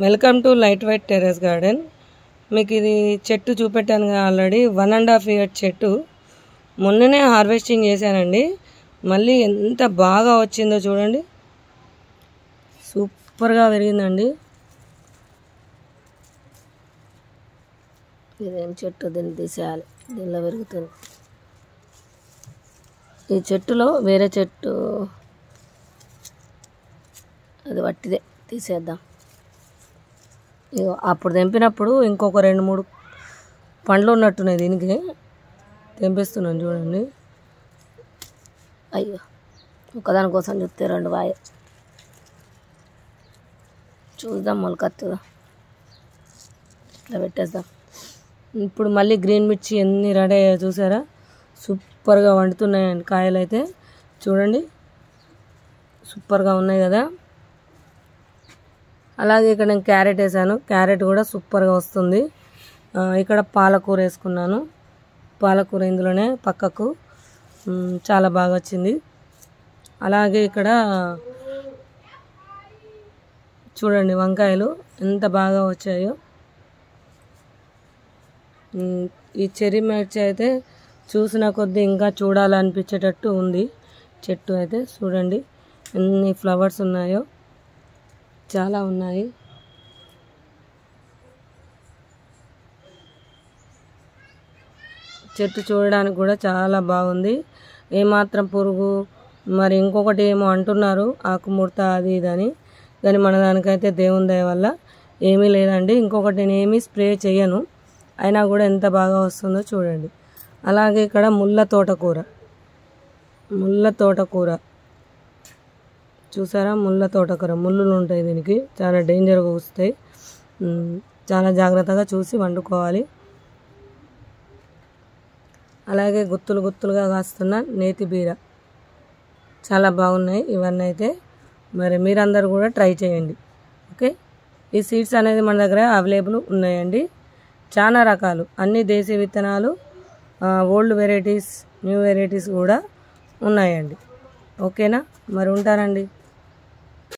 Welcome to light weight terrace garden. మీకు ఇది చెట్టు చూపెట్టాను ఆల్రెడీ. 1.5 year చెట్టు మొన్ననే హార్వెస్టింగ్ చేశానండి. మళ్ళీ ఎంత బాగా వచ్చిందో చూడండి, సూపర్గా పెరిగిందండి. ఇదేం చెట్టు, దీన్ని తీసేయాలి, దీనిలో పెరుగుతుంది. ఈ చెట్టులో వేరే చెట్టు అది వట్టిదే, తీసేద్దాం. ఇగో అప్పుడు తెంపినప్పుడు ఇంకొక 2-3 పండ్లు ఉన్నట్టున్నాయి, దీనికి తెంపిస్తున్నాను చూడండి. అయ్యో, ఒకదాని కోసం చూస్తే 2 వాయ. చూద్దాం, మొలకత్తుదా, ఇట్లా పెట్టేద్దాం. ఇప్పుడు మళ్ళీ గ్రీన్ మిర్చి ఎన్ని రెడీ అయ్యాయో చూసారా, సూపర్గా వండుతున్నాయండి కాయలు అయితే. చూడండి, సూపర్గా ఉన్నాయి కదా. అలాగే ఇక్కడ నేను క్యారెట్ వేసాను, క్యారెట్ కూడా సూపర్గా వస్తుంది. ఇక్కడ పాలకూర వేసుకున్నాను, పాలకూర ఇందులోనే పక్కకు చాలా బాగా వచ్చింది. అలాగే ఇక్కడ చూడండి వంకాయలు ఎంత బాగా వచ్చాయో. ఈ చెర్రీ మిర్చి అయితే చూసిన కొద్దీ ఇంకా చూడాలనిపించేటట్టు ఉంది చెట్టు అయితే. చూడండి ఎన్ని ఫ్లవర్స్ ఉన్నాయో, చాలా ఉన్నాయి. చెట్టు చూడడానికి కూడా చాలా బాగుంది. ఏమాత్రం పురుగు మరి ఇంకొకటి ఏమో అంటున్నారు ఆకుముడత అది ఇదని, కానీ మన దానికైతే దేవుని దయ వల్ల ఏమీ లేదండి. ఇంకొకటి నేను ఏమీ స్ప్రే చేయను, అయినా కూడా ఎంత బాగా వస్తుందో చూడండి. అలాగే ఇక్కడ ముళ్ళ తోటకూర చూసారా, ముళ్ళ తోటకూర ముళ్ళులు ఉంటాయి, దీనికి చాలా డేంజర్గా వస్తాయి. చాలా జాగ్రత్తగా చూసి వండుకోవాలి. అలాగే గుత్తులుగా కాస్తున్న నేతి బీర చాలా బాగున్నాయి ఇవన్నీ అయితే. మరి మీరందరూ కూడా ట్రై చేయండి, ఓకే. ఈ సీడ్స్ అనేది మన దగ్గర అవైలబుల్ ఉన్నాయండి, చాలా రకాలు, అన్ని దేశీ విత్తనాలు, ఓల్డ్ వెరైటీస్, న్యూ వెరైటీస్ కూడా ఉన్నాయండి. ఓకేనా, మరి ఉంటానండి.